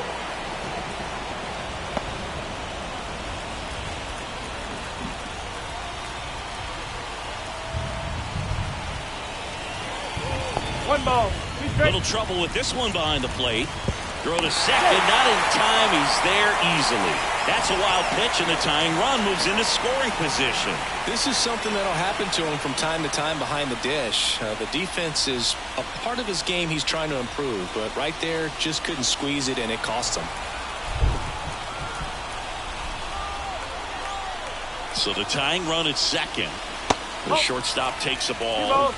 One ball. Little trouble with this one behind the plate. Throw to second, not in time. He's there easily. That's a wild pitch, and the tying run moves into scoring position. This is something that'll happen to him from time to time behind the dish. The defense is a part of his game he's trying to improve, but right there just couldn't squeeze it, and it cost him. So the tying run at second. The shortstop takes the ball.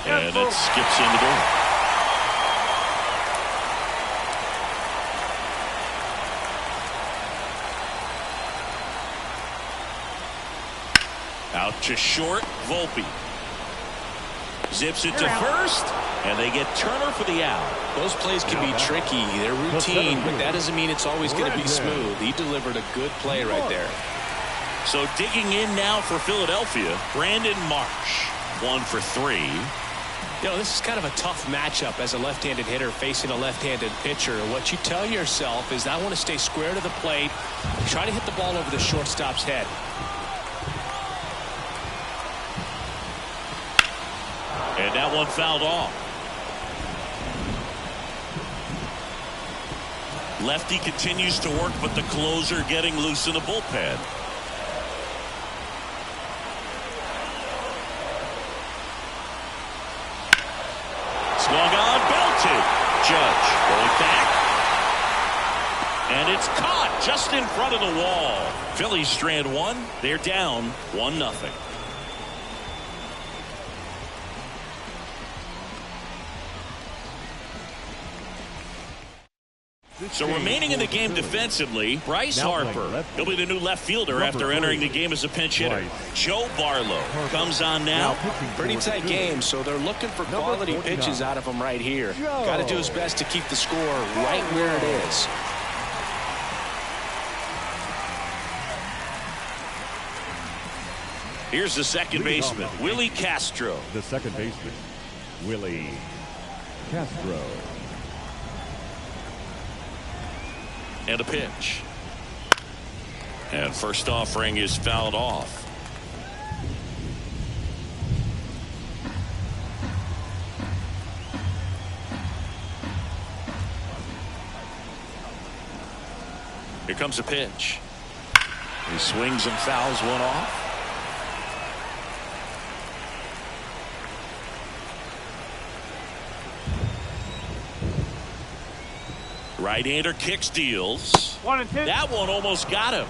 And it skips in the door. Out to short, Volpe. Zips it to first, and they get Turner for the out. Those plays can be tricky. They're routine, but that doesn't mean it's always going to be smooth. He delivered a good play right there. So digging in now for Philadelphia, Brandon Marsh. 1 for 3. You know, this is kind of a tough matchup as a left-handed hitter facing a left-handed pitcher. What you tell yourself is, I want to stay square to the plate, try to hit the ball over the shortstop's head. And that one fouled off. Lefty continues to work, but the closer getting loose in the bullpen. Swung on, belted. Judge going back. And it's caught just in front of the wall. Phillies strand one. They're down 1-0. So remaining in the game defensively, Bryce Harper. He'll be the new left fielder after entering the game as a pinch hitter. Joe Barlow comes on now. Pretty tight game, so they're looking for quality pitches out of him right here. Got to do his best to keep the score right where it is. Here's the second baseman, Willie Castro. The second baseman, Willie Castro. And a pitch. And first offering is fouled off. Here comes a pitch. He swings and fouls one off. Right-hander kicks, deals. 1 and 2. That one almost got him.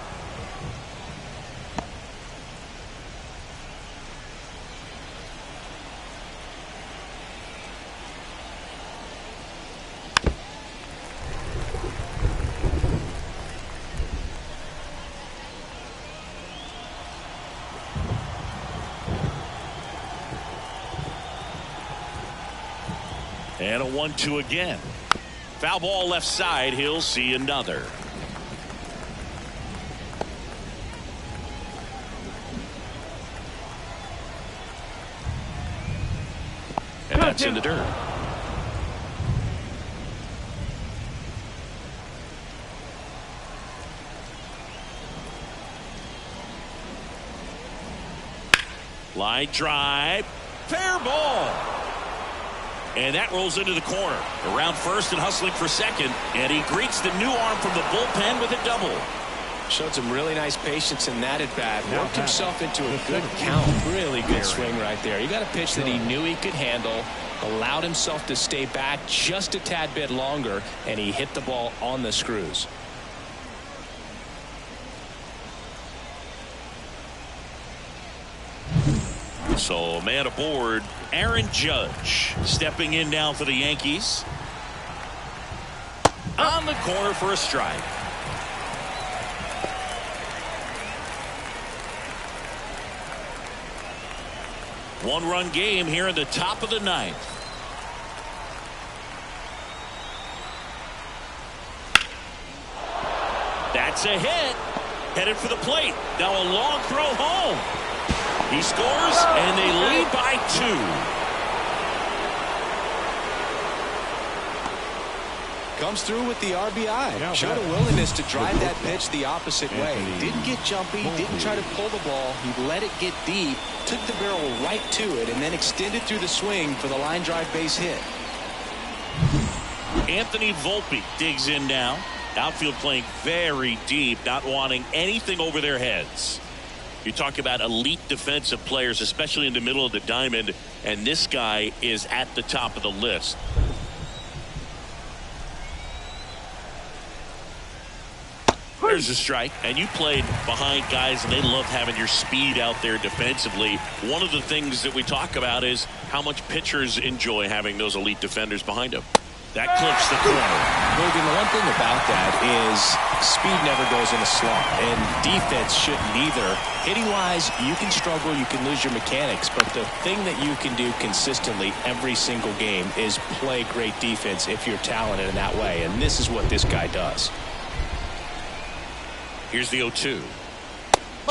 And a 1-2 again. Foul ball left side. He'll see another. And that's in the dirt. Line drive. Fair ball. And that rolls into the corner. Around first and hustling for second. And he greets the new arm from the bullpen with a double. Showed some really nice patience in that at bat. Worked himself into a good count. Really good swing right there. He got a pitch that he knew he could handle. Allowed himself to stay back just a tad bit longer. And he hit the ball on the screws. So man aboard, Aaron Judge stepping in now for the Yankees. On the corner for a strike. One-run game here in the top of the ninth. That's a hit. Headed for the plate. Now a long throw home. He scores, and they lead by 2. Comes through with the RBI. Showed a willingness to drive that pitch the opposite way. Didn't get jumpy, didn't try to pull the ball. He let it get deep, took the barrel right to it, and then extended through the swing for the line drive base hit. Anthony Volpe digs in now. Outfield playing very deep, not wanting anything over their heads. You talk about elite defensive players, especially in the middle of the diamond, and this guy is at the top of the list. There's a strike, and you played behind guys, and they love having your speed out there defensively. One of the things that we talk about is how much pitchers enjoy having those elite defenders behind them. That clips the corner. Logan, the one thing about that is speed never goes in a slump, and defense shouldn't either. Hitting-wise, you can struggle, you can lose your mechanics, but the thing that you can do consistently every single game is play great defense if you're talented in that way, and this is what this guy does. Here's the 0-2.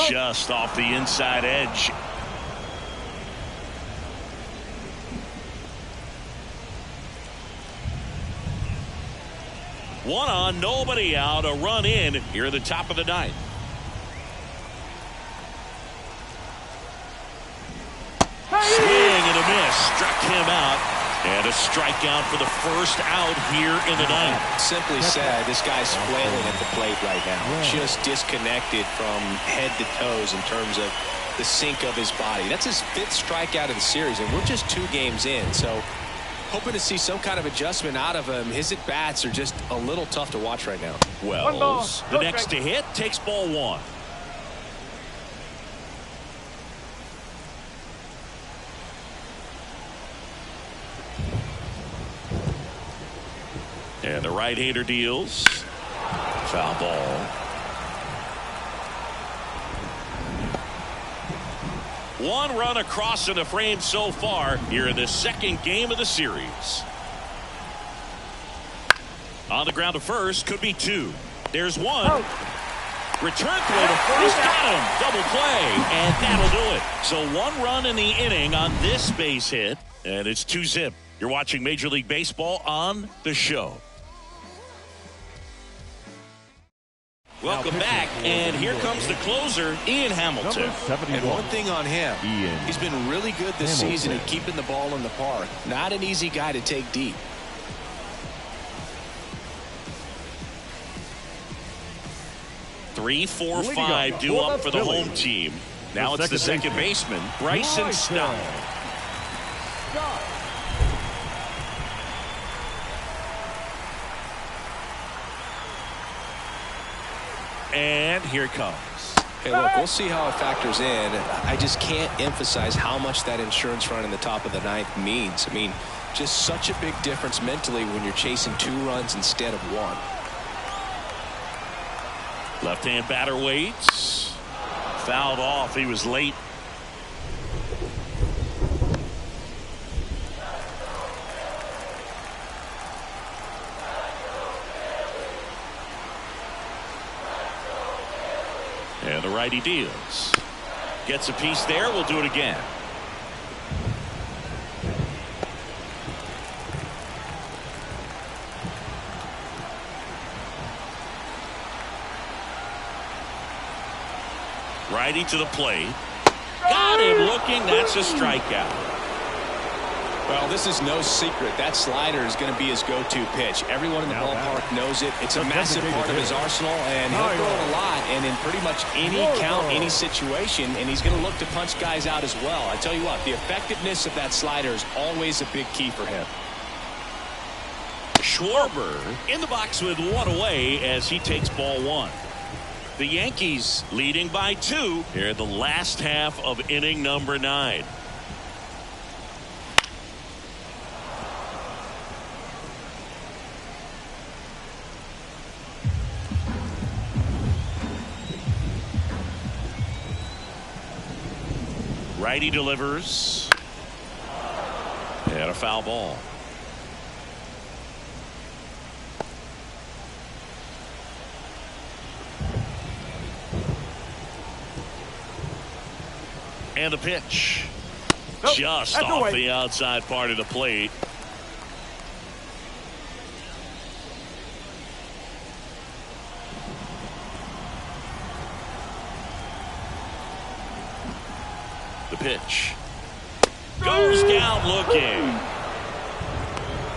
Just off the inside edge. One on, nobody out, a run in here at the top of the ninth. Swing and a miss, struck him out, and a strikeout for the first out here in the ninth. Simply said, this guy's flailing at the plate right now, just disconnected from head to toes in terms of the sink of his body. That's his 5th strikeout of the series, and we're just 2 games in, so hoping to see some kind of adjustment out of him. His at-bats are just a little tough to watch right now. Wells, the next to hit, takes ball 1. And the right-hander deals. Foul ball. 1 run across in the frame so far here in the 2nd game of the series. On the ground to first, could be 2. There's 1. Return throw to first, got him. Double play, and that'll do it. So 1 run in the inning on this base hit, and it's 2-zip. You're watching Major League Baseball on the show. Welcome back, and here comes the closer, Ian Hamilton. And one thing on him, he's been really good this season at keeping the ball in the park. Not an easy guy to take deep. Three, 4, 5 due up for the home team. Now it's the second baseman, Bryson Stott. And here it comes. Hey, look, we'll see how it factors in. I just can't emphasize how much that insurance run in the top of the ninth means. I mean, just such a big difference mentally when you're chasing 2 runs instead of 1. Left-hand batter waits. Fouled off. He was late. And the righty deals. Gets a piece there. We'll do it again. Righty to the plate. Got him looking. That's a strikeout. Well, this is no secret. That slider is going to be his go-to pitch. Everyone in the ballpark knows it. It's a massive part of his arsenal, and he'll throw it a lot, and in pretty much any count, any situation, and he's going to look to punch guys out as well. I tell you what, the effectiveness of that slider is always a big key for him. Schwarber in the box with 1 away as he takes ball 1. The Yankees leading by 2 here in the last half of inning number 9. Righty delivers. And a foul ball. And the pitch. Just off the outside part of the plate. pitch. Goes down looking.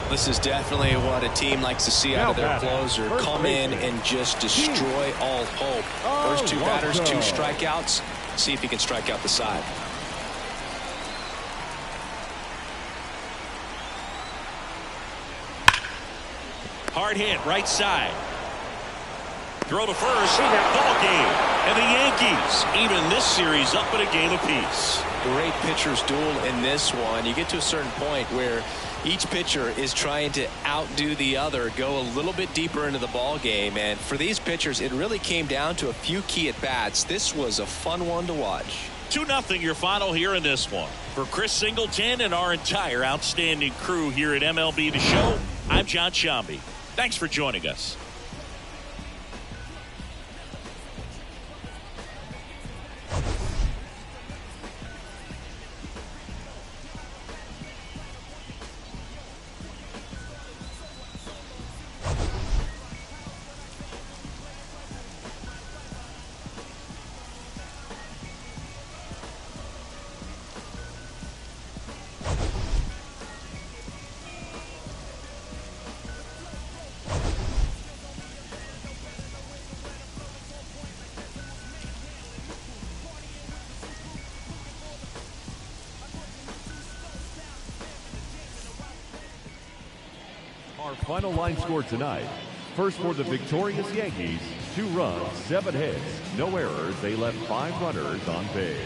This is definitely what a team likes to see out of their closer. Come in and just destroy all hope. First two batters, 2 strikeouts. See if he can strike out the side. Hard hit, right side. Throw to first. Ball game. And the Yankees even this series up at a game apiece. Great pitcher's duel in this one. You get to a certain point where each pitcher is trying to outdo the other, go a little bit deeper into the ball game. And for these pitchers, it really came down to a few key at-bats. This was a fun one to watch. 2-0 your final here in this one. For Chris Singleton and our entire outstanding crew here at MLB The Show, I'm John Shambi. Thanks for joining us. Our final line score tonight. First for the victorious Yankees, 2 runs, 7 hits, no errors. They left 5 runners on base.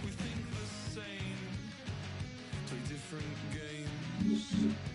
We think the same, play different games.